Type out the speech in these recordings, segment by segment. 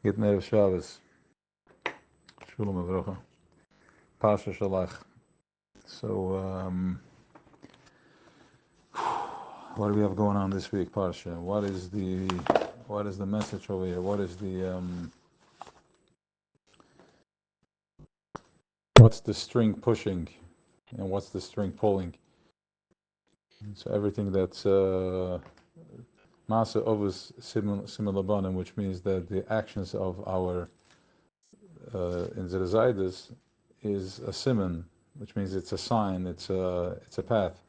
Git Erev Shabbos. Shalom Avrocha. Pasha Shalach. So, what do we have going on this week, Parsha? What is the message over here? What's the string pushing, and what's the string pulling? So everything that's Masa Ovus Simulabanim, which means that the actions of our in Zerazaidis is a simon, which means it's a sign, it's a path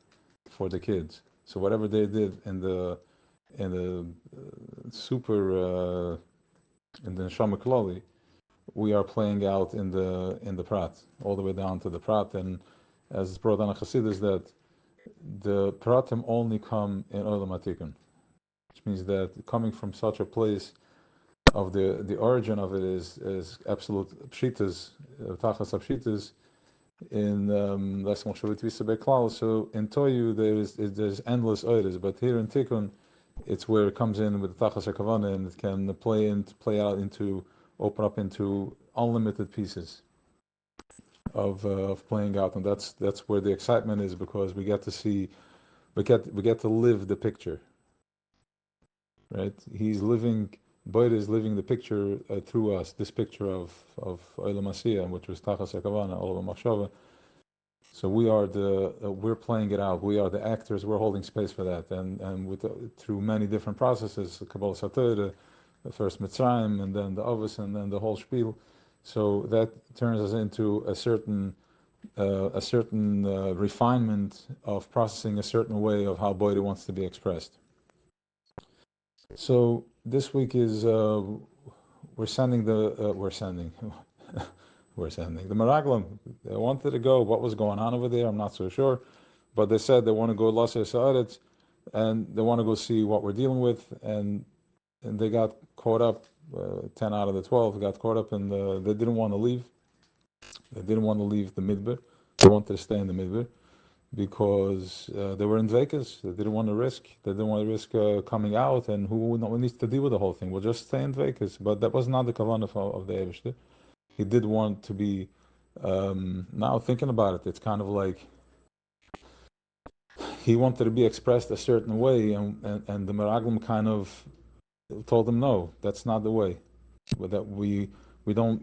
for the kids. So whatever they did in the super in the Neshama Klali, we are playing out in the Prat, all the way down to the Prat. And as it's brought down a Chassidus, that the Pratim only come in Olam Atikun, which means that coming from such a place of the origin of it is absolute pshitas, tachas pshitas in less Beklal. So in Toyu there's endless oiras, but here in Tikkun it's where it comes in with the tachas hakavana, and it can play out into, open up into unlimited pieces of playing out, and that's where the excitement is, because we get to see, we get to live the picture, right? Boyd is living the picture through us, this picture of Olam Asiyah, which was Tachas Hakavana, Olam Machshava. So we're playing it out. We are the actors. We're holding space for that, and through many different processes, Kabbalah Satorah, the first Mitzrayim, and then the Avos, and then the whole spiel. So that turns us into a certain refinement of processing a certain way of how Boyd wants to be expressed. So this week is we're sending the Meraglim. They wanted to go. What was going on over there, I'm not so sure, but they said they want to go Laser Sa'aretz, and they want to go see what we're dealing with, and they got caught up. 10 out of the 12 got caught up in they didn't want to leave. They didn't want to leave the Midbar. They wanted to stay in the Midbar because they were in Vegas. They didn't want to risk. They didn't want to risk coming out, and who needs to deal with the whole thing? We'll just stay in Vegas. But that was not the kavanah of the Eibishter. He did want to be. Now thinking about it, it's kind of like he wanted to be expressed a certain way, and the Meraglim kind of told him, no, that's not the way. That we don't.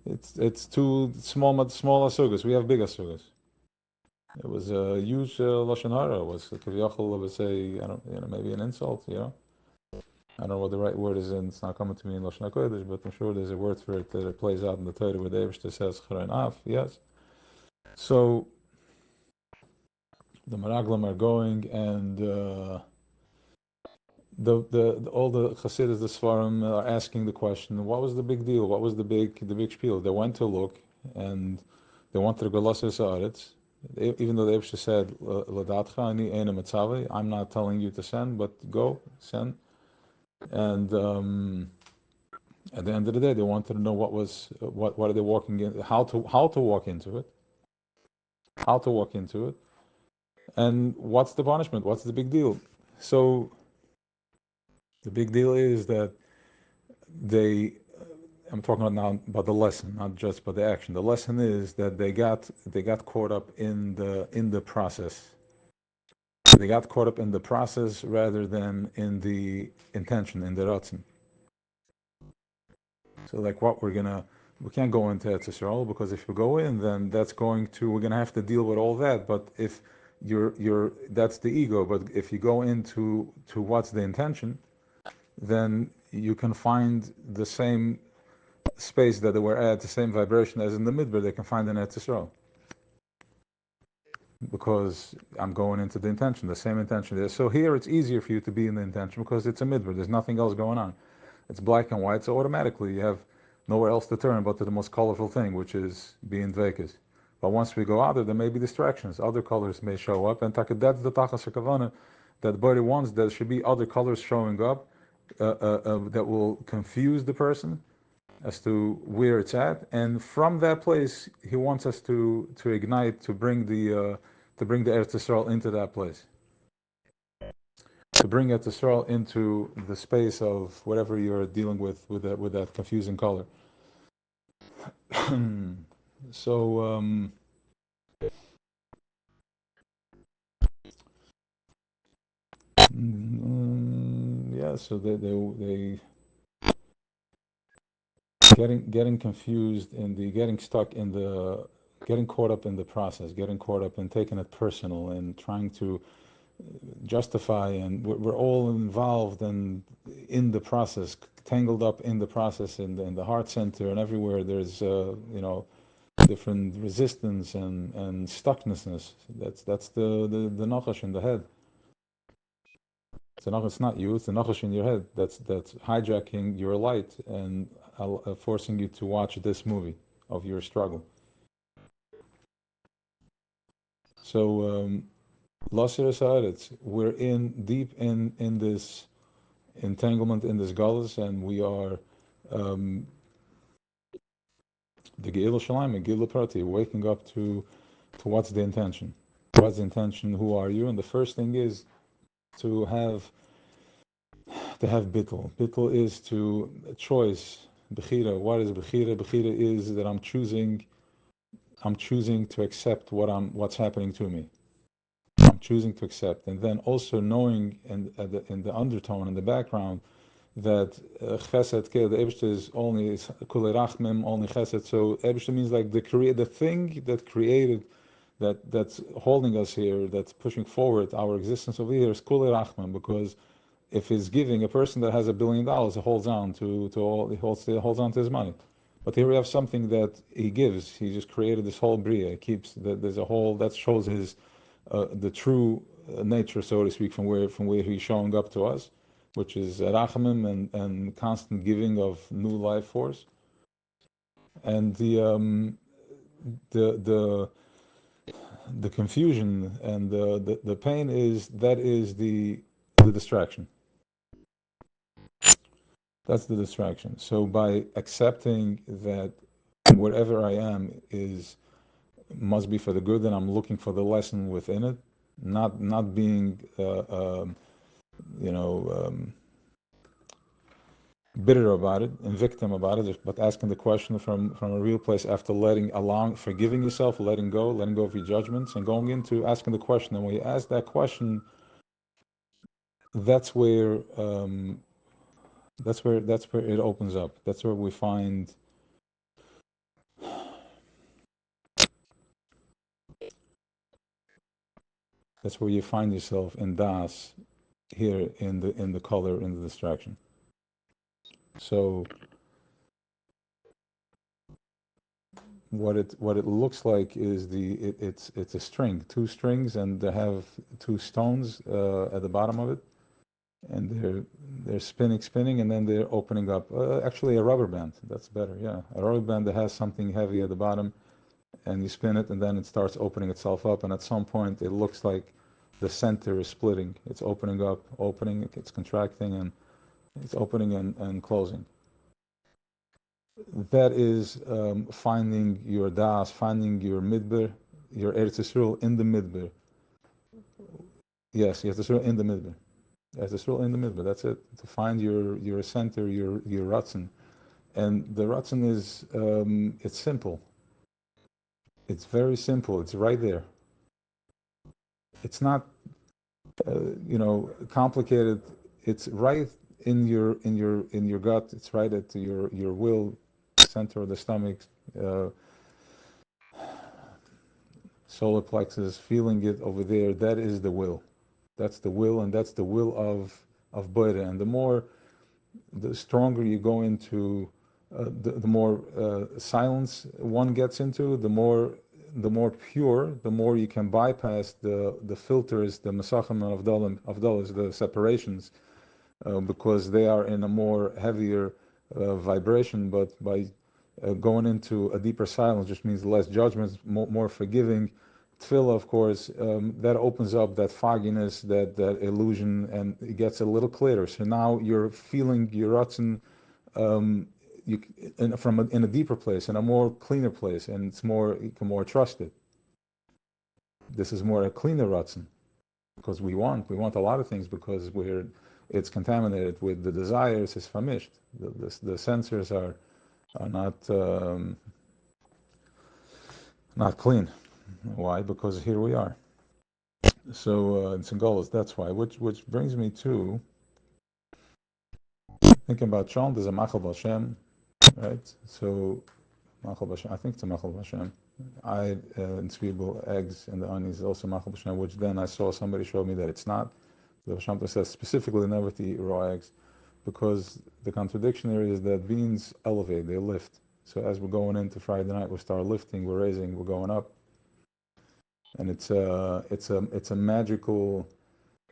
It's too small asugas. We have big asugas. It was a huge lashon hara. It was kaviyachol. I would say, maybe an insult. I don't know what the right word is, and it's not coming to me in lashon hakodesh, but I'm sure there's a word for it that it plays out in the Torah where the Eibishter says charayin af. Yes. So the Meraglim are going, and all the Chassidus, the Sfarim, are asking the question: what was the big deal? What was the big spiel? They went to look, and they wanted to go Laser Sa'aretz. Even though the Eibishter said, "Ladatcha ani eina mitzavi," I'm not telling you to send, but go send. And at the end of the day, they wanted to know what are they walking in, how to walk into it, and what's the punishment? What's the big deal? So the big deal is that I'm talking now about the lesson, not just about the action. The lesson is that they got caught up in the process. They got caught up in the process rather than in the intention, in the ratzon. So like we can't go into Eretz Yisrael, because if you go in, then we're gonna have to deal with all that. But if that's the ego. But if you go into what's the intention, then you can find the same space that they were at, the same vibration as in the Midbar, they can find in Eretz Yisrael. Because I'm going into the intention, the same intention there. So here it's easier for you to be in the intention because it's a Midbar. There's nothing else going on. It's black and white, so automatically you have nowhere else to turn but to the most colorful thing, which is being Dveikus. But once we go out there may be distractions. Other colors may show up, and that's the Tachas HaKavana that the body wants. There should be other colors showing up that will confuse the person as to where it's at, and from that place he wants us to ignite, to bring the Eretz Yisrael into that place. bring Eretz Yisrael into the space of whatever you're dealing with that confusing color. So yeah, so they getting confused in the getting stuck in the getting caught up in the process, getting caught up in taking it personal and trying to justify, and we're all involved and in the process, tangled up in the process, in the heart center and everywhere. There's different resistance and stucknessness. That's the nachash in the head. It's not you, it's the nachash in your head that's hijacking your light and forcing you to watch this movie of your struggle. So we're deep in this entanglement, in this gullus, and we are the Geila Shalim and Geila Prati, waking up to what's the intention. What's the intention? Who are you? And the first thing is to have bittul. Bittul is to choice. Bechira. What is bechira? Bechira is that I'm choosing to accept what's happening to me. I'm choosing to accept, and then also knowing in the undertone, in the background, that chesed, the Eibishter is only kulei rachmim, only chesed. So Eibishter means like the thing that created, that's holding us here, that's pushing forward our existence over here is kulei rachmim, because if he's giving, a person that has $1 billion holds on to all, he holds on to his money. But here we have something that he gives. He just created this whole bria. He keeps there's a whole that shows his the true nature, so to speak, from where he's showing up to us, which is rachamim and constant giving of new life force. And the confusion and the pain is the distraction. That's the distraction. So by accepting that whatever I am must be for the good, and I'm looking for the lesson within it, not being bitter about it and victim about it, but asking the question from a real place, after forgiving yourself, letting go of your judgments, and going into asking the question. And when you ask that question, that's where it opens up. That's where we find that's where you find yourself in das, here in the color, in the distraction. So what it looks like is it's a string, 2 strings, and they have 2 stones at the bottom of it, and they're spinning, and then they're opening up. Actually, a rubber band. That's better. Yeah, a rubber band that has something heavy at the bottom, and you spin it, and then it starts opening itself up, and at some point it looks like the center is splitting. It's opening up, it's contracting, and it's opening and closing. That is finding your das, finding your midbar, your Eretz Yisrael in the midbar. Yes, Eretz Yisrael in the midbar. Eretz Yisrael in the midbar. That's it. To find your center, your ratzon, and the ratzon is it's simple. It's very simple. It's right there. It's not complicated. It's right in your gut. It's right at your will, center of the stomach, solar plexus, feeling it over there. That is the will. That's the will, and that's the will of Boire. And the stronger you go into, the more silence one gets into, the more pure, the more you can bypass the filters, the masachim of those, the separations, because they are in a more heavier vibration. But by going into a deeper silence, just means less judgments, more forgiving. Tefillah, of course, that opens up that fogginess, that illusion, and it gets a little clearer. So now you're feeling your ratzon in a deeper place, in a more cleaner place, and you can more trust it. This is more a cleaner ratzon. because we want a lot of things, because it's contaminated with the desires. It's famished. The sensors are not clean. Why? Because here we are. So it's in Golos. That's why. Which brings me to thinking about Shalom. There's a Machal Bashem, right? So Machal Bashem. I think it's a Machal Bashem. And Zwiebel, eggs, and the onions is also Machal Bashem. Which then I saw somebody show me that it's not. The Bashem says specifically never to eat raw eggs, because the contradiction there is that beans elevate, they lift. So as we're going into Friday night, we start lifting, we're raising, we're going up, and it's a magical.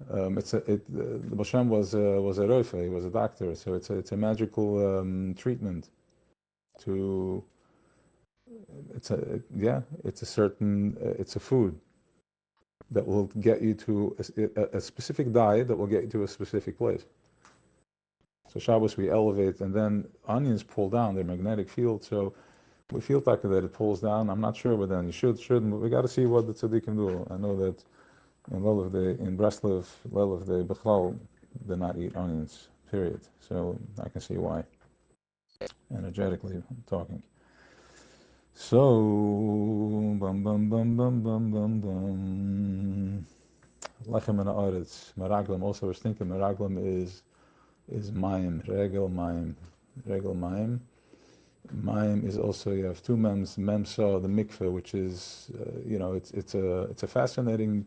The Bashem was a roife, he was a doctor, so it's a magical treatment. It's a food that will get you to a specific diet that will get you to a specific place. So Shabbos we elevate, and then onions pull down their magnetic field. So we feel like that it pulls down. I'm not sure, but then you shouldn't. But we got to see what the tzaddikim do. I know that in Breslov, Lelav they Bechlal did not eat onions. Period. So I can see why. Energetically, I'm talking. So bum bum bum bum bum bum bum. Lechem and Haaretz. Meraglim. Also, I was thinking Meraglim is Mayim, Regel Mayim. Mayim is also, you have two mems, Memsa, the mikveh, which is, it's a fascinating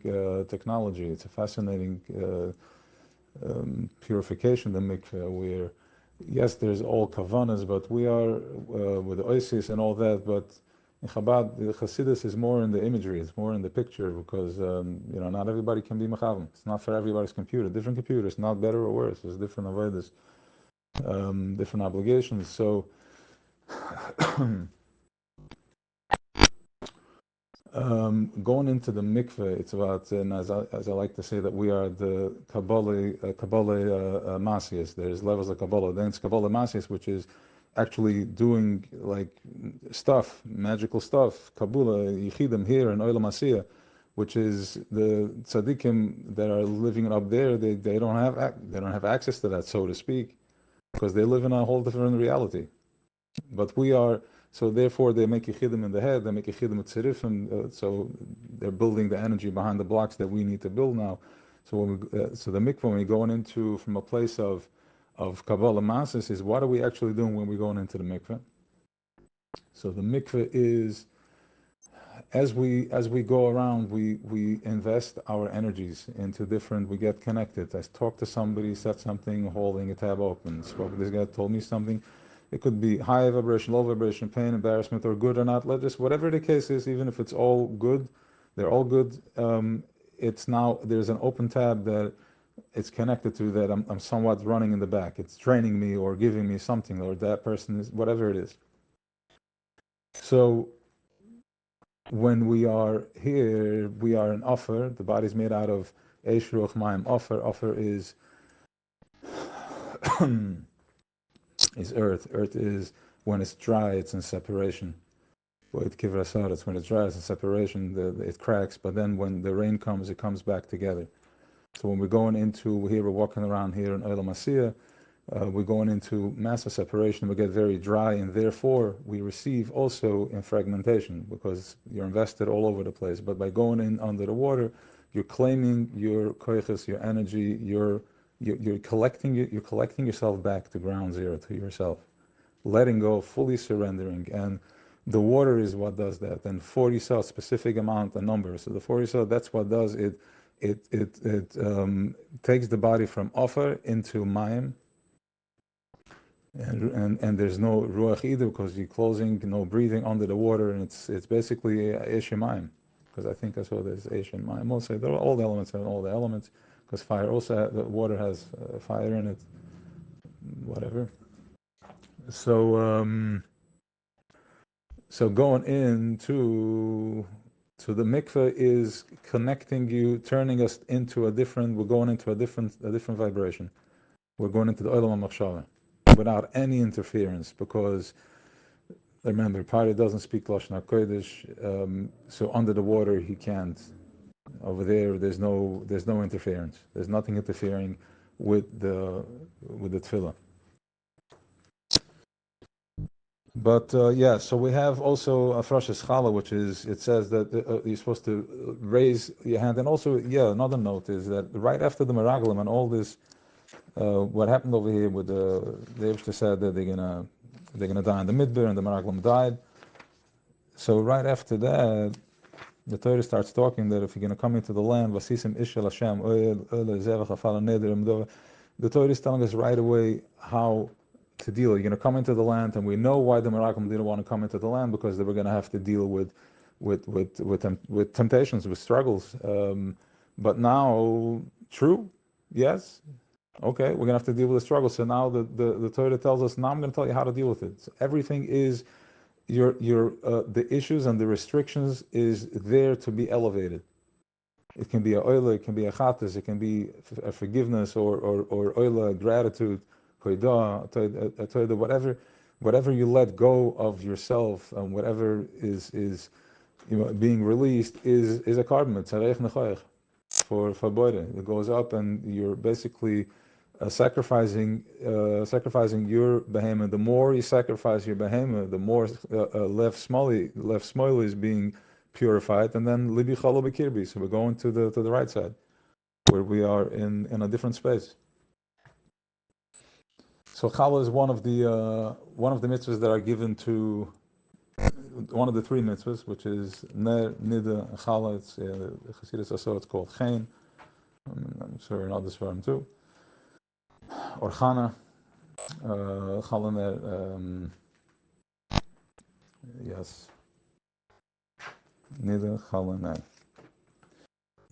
technology. It's a fascinating purification, the mikveh, where, yes, there's all kavanas, but we are, with the oasis and all that, but in Chabad, the Chassidus is more in the imagery, it's more in the picture, because, not everybody can be Mechavan. It's not for everybody's computer. Different computers, not better or worse. There's different avodas, different obligations. So, going into the mikveh, it's about, and as I like to say, that we are the Kabbalah Masias. There's levels of Kabbalah. Then it's Kabbalah Masias, which is actually doing like stuff, magical stuff, Kabbalah, Yichidim here in Olam Asiyah, which is the tzaddikim that are living up there. They don't have access to that, so to speak, because they live in a whole different reality. But we are, so therefore they make Yichidim in the head, they make Yichidim with Tzirifim, so they're building the energy behind the blocks that we need to build now. So so the mikvah, when we're going into from a place of Kabbalah Masis, is what are we actually doing when we're going into the mikveh? So the mikveh is, as we go around, we invest our energies into different, we get connected. I talked to somebody, said something, holding a tab open, spoke with this guy, told me something. It could be high vibration, low vibration, pain, embarrassment, or good or not. Just whatever the case is, even if it's all good, they're all good. It's now, there's an open tab that it's connected to, that I'm somewhat running in the back. It's training me or giving me something, or that person is, whatever it is. So when we are here, we are an offer. The body is made out of Eish Ruach Mayim. Offer is is earth. Earth is, when it's dry, it's in separation. It's when it's dry, it's in separation, it cracks, but then when the rain comes, it comes back together. So when we're going into, here we're walking around here in Olam Asiyah, we're going into massive separation, we get very dry, and therefore we receive also in fragmentation, because you're invested all over the place. But by going in under the water, you're claiming your koiches, your energy, you're collecting yourself back to ground zero, to yourself, letting go, fully surrendering. And the water is what does that. And 40 cells, specific amount, a number. So the 40 cells, that's what does it. It takes the body from offer into mayim, and there's no ruach either, because you're closing, no breathing under the water, and it's basically eish mayim, because I think I saw there's eish and mayim. Also, there are all the elements, because fire also, the water has fire in it, whatever. So so going into the mikveh is connecting you, turning us into we're going into a different vibration. We're going into the Olam HaMachshava without any interference, because remember, Pari doesn't speak Lashon HaKodesh, so under the water he can't Over there, there's no interference. There's nothing interfering with the tefillah. But yeah, so we have also Afrashas Chala, which is, it says that you're supposed to raise your hand. And also, yeah, another note is that right after the Meraglim and all this, what happened over here with the Eibshter said that they're gonna die in the Midbar, and the Meraglim died. So right after that, the Torah starts talking that if you're going to come into the land, Vasisim Ishel Hashem, the Torah is telling us right away how to deal. You're going to come into the land, and we know why the Meraglim didn't want to come into the land, because they were going to have to deal with temptations, with struggles. But now, true, yes, okay, we're going to have to deal with the struggle. So now the Torah tells us, now I'm going to tell you how to deal with it. So everything is, the issues and the restrictions is there to be elevated. It can be a oila, it can be a chatas, it can be a forgiveness, or oila, gratitude, whatever you let go of yourself, and whatever is being released is a carbon, for boire. It goes up, and you're basically sacrificing your behemoth. The more you sacrifice your behemoth, the more left small is being purified, and then libi chalo bekirbi. So we're going to the right side, where we are in a different space. So chala is one of the mitzvahs that are given to, one of the three mitzvahs, which is ner, nida, and chala. It's Chassidus also it's called chen. I'm sure in other svarim too. Or chana, chala ner. Yes. Nida, chala ner.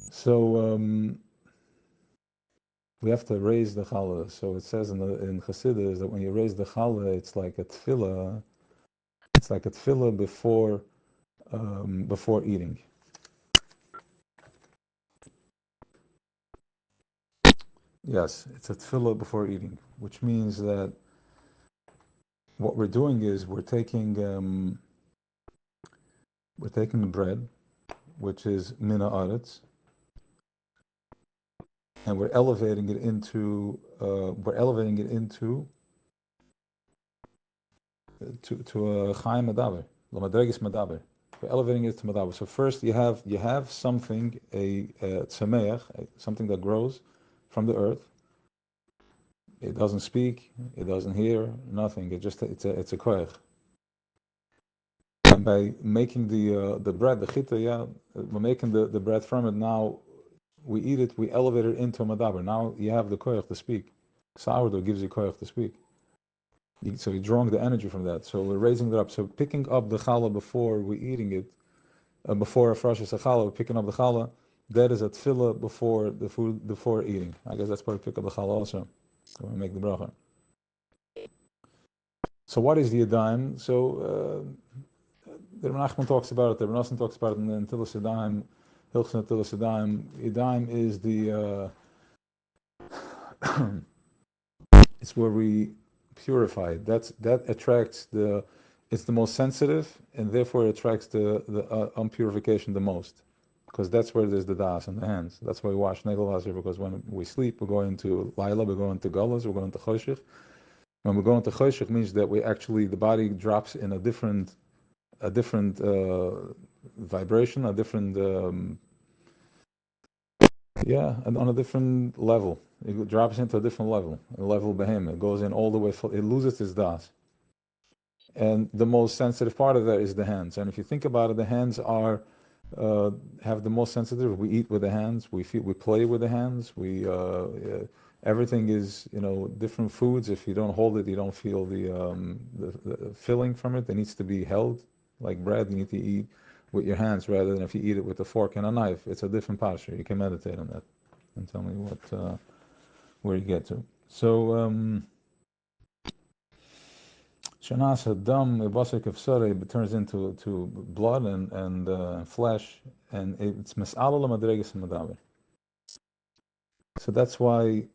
So we have to raise the challah. So it says in Chassidus that when you raise the challah, it's like a tefillah. It's like a tefillah before eating. Yes, it's a tefillah before eating, which means that what we're doing is we're taking the bread, which is mina aretz, and we're elevating it into to a chaim madaber, lamadregis madaber. We're elevating it to madaber. So first you have something, a tzameach, something that grows from the earth. It doesn't speak, it doesn't hear, nothing. It's a koyach. And by making the bread, the chita, we're making the bread from it. Now we eat it, we elevate it into a madaber. Now you have the koyach to speak. Sourdough gives you koyach to speak. So you're drawing the energy from that. So we're raising it up. So picking up the challah before we're eating it, before a fresh challah, we're picking up the challah. That is a tefillah before the food, before eating. I guess that's why we pick up the challah also. When we make the bracha. So what is the yadayim? So the Rebbe Nachman talks about it. The Rebbe Nosson talks about it in Tilas Yadayim, Hilchos Tilas Yadayim. Yadayim is the it's where we purify it. That attracts it's the most sensitive, and therefore it attracts the unpurification the most, because that's where there's the das in the hands. That's why we wash negel laser, because when we sleep, we're going to laila, we're going to galus, we're going to choshech. When we're going to choshech, means that the body drops in a different vibration, a different and on a different level. It drops into a different level, a level behemoth. It goes in all the way. It loses its das. And the most sensitive part of that is the hands. And if you think about it, the hands are have the most sensitive. We eat with the hands. We play with the hands. Everything is different foods. If you don't hold it, you don't feel the filling from it. It needs to be held like bread. You need to eat with your hands rather than if you eat it with a fork and a knife. It's a different posture. You can meditate on that and tell me where you get to. So. Shanas Hadam Basik of Sore turns into blood and flesh, and it's Mas'ala Madregas Madaber. So that's why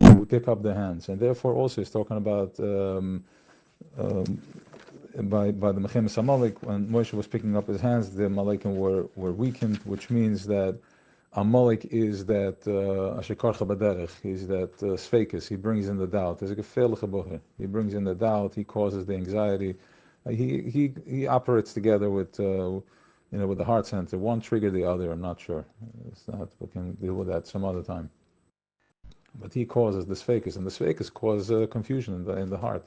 we pick up the hands, and therefore also he's talking about in by the Mechemes Amalek, when Moshe was picking up his hands, the Amalekim were weakened, which means that Amalek is that Ashekarcha Baderech, he's that Sfeikis, he brings in the doubt. There's a gefährliche Bocher. He brings in the doubt, he causes the anxiety. He operates together with with the heart center. One trigger the other, I'm not sure. It's not, we can deal with that some other time. But he causes the Sfeikis, and the Sfeikis cause confusion in the heart,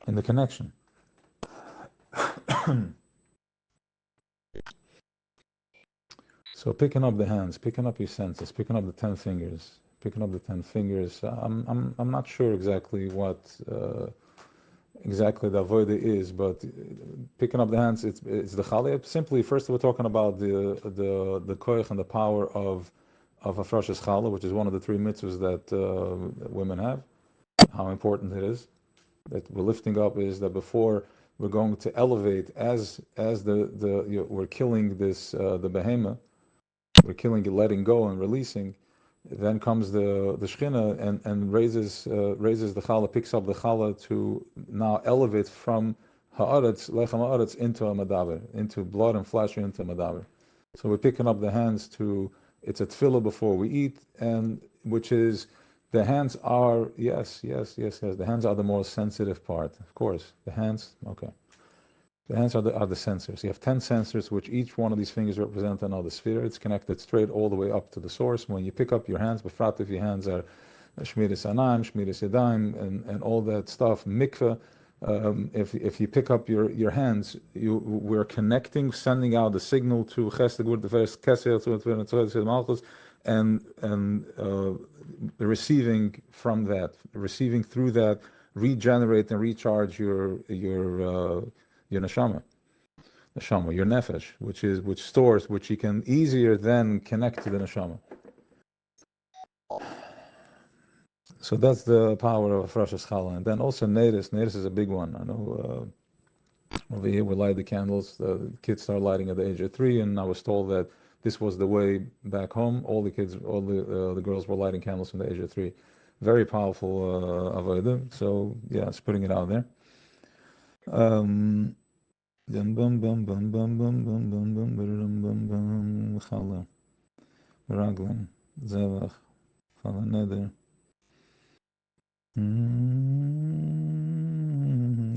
in the connection. So picking up the hands, picking up your senses, picking up the 10 fingers, I'm not sure exactly what exactly the avodah is, but picking up the hands, it's the chaleh. Simply, first we're talking about the koich and the power of hafrashas challah, which is one of the 3 mitzvahs that women have. How important it is that we're lifting up is that before we're going to elevate as we're killing this the behemoth. We're killing it, letting go and releasing. Then comes the Shechina and raises the challah, picks up the challah to now elevate from haaretz, lechem haaretz, into a madaber, into blood and flesh, into a madaber. So we're picking up the hands to, it's a tefillah before we eat, and which is, the hands are, yes, the hands are the most sensitive part, of course. The hands, okay. The hands are the sensors. You have 10 sensors, which each one of these fingers represent another sphere. It's connected straight all the way up to the source. When you pick up your hands, befrat if your hands are shmiras anayim, shmiras yadayim, and all that stuff, mikveh. If you pick up your hands, we're connecting, sending out the signal to chesed gvur teferes kesel to malchus, and receiving from that, receiving through that, regenerate and recharge your neshama, your nefesh, which stores, which you can easier then connect to the neshama. So that's the power of Hafrashas Challah. And then also Neiris is a big one. I know over here we light the candles. The kids start lighting at the age of 3, and I was told that this was the way back home. All the girls were lighting candles from the age of 3. Very powerful avodah. So yeah, it's putting it out there. Then bum bum bum bum bum bum bum bum bum bum bum challah, raglan, zevach, challah neder.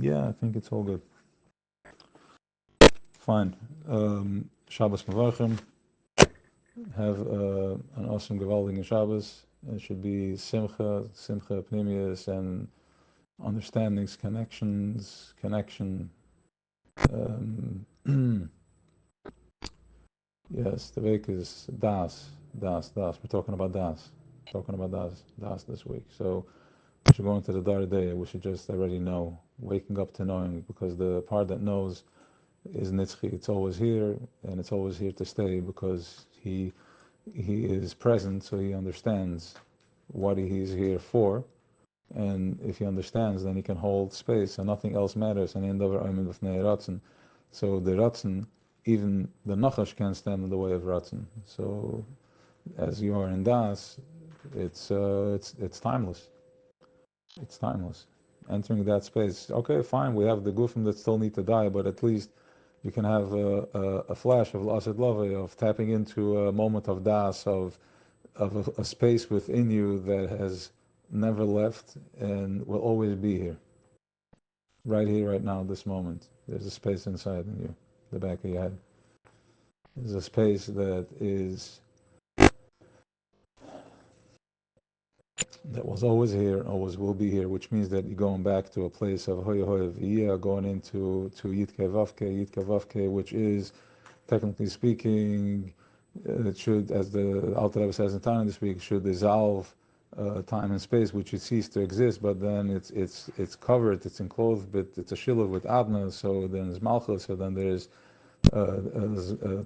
Yeah, I think it's all good. Fine. Shabbos Mevarchim. Have an awesome gewaldige Shabbos. It should be simcha, pnimius, and understandings, connection. Yes, the week is das. We're talking about das this week. So we should go into the Dar day. We should just already know, waking up to knowing, because the part that knows is Nitzchi. It's always here, and it's always here to stay, because he is present, so he understands what he's here for. And if he understands, then he can hold space, and nothing else matters. And so the Ratzin, even the Nachash can't stand in the way of Ratzin. So as you are in Das, it's timeless. It's timeless. Entering that space, okay, fine, we have the Gufim that still need to die, but at least you can have a flash of Lasid Lave, of tapping into a moment of Das, of a space within you that has never left and will always be here. Right here, right now, this moment. There's a space inside in you, the back of your head. There's a space that was always here, always will be here, which means that you're going back to a place of Hoya Hoya V'iyah, going into Yitke Vavke, which is, technically speaking, it should, as the Alter Rebbe says in time this week, should dissolve time and space, which should cease to exist, but then it's covered, it's enclosed, but it's a shiluv with Adna, so then there's Malchus, so then there's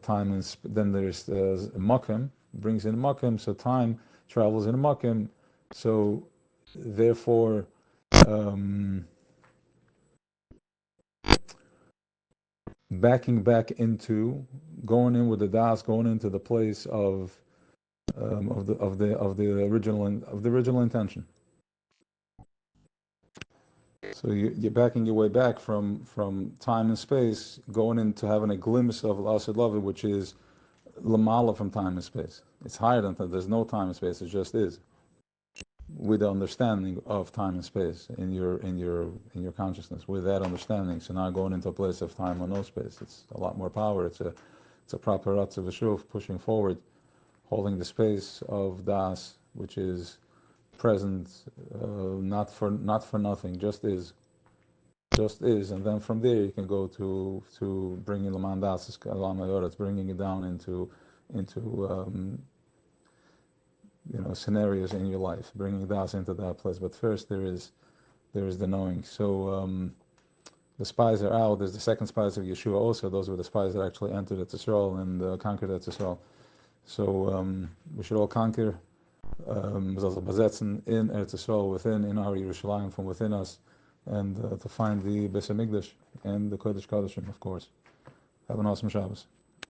time, and then there's Makim, brings in Makim, so time travels in Makim, so therefore backing back into, going in with the Das, going into the place of the original intention. So you're backing your way back from time and space, going into having a glimpse of L'asad Love, which is Lamala from time and space. It's higher than that. There's no time and space. It just is, with the understanding of time and space in your consciousness. With that understanding, so now going into a place of time or no space. It's a lot more power. It's a proper Ratzav V'shuv, pushing forward, holding the space of Das, which is present, not for nothing, just is, and then from there you can go to bringing Laman Das, bringing it down into scenarios in your life, bringing Das into that place. But first there is the knowing. So the spies are out. There's the second spies of Yeshua also. Those were the spies that actually entered Israel and conquered Israel. So we should all conquer. Besetzen in Eretz Yisrael, within, in our Yerushalayim, from within us, and to find the Beis Hamikdash and the Kodesh Kodeshim, of course. Have an awesome Shabbos.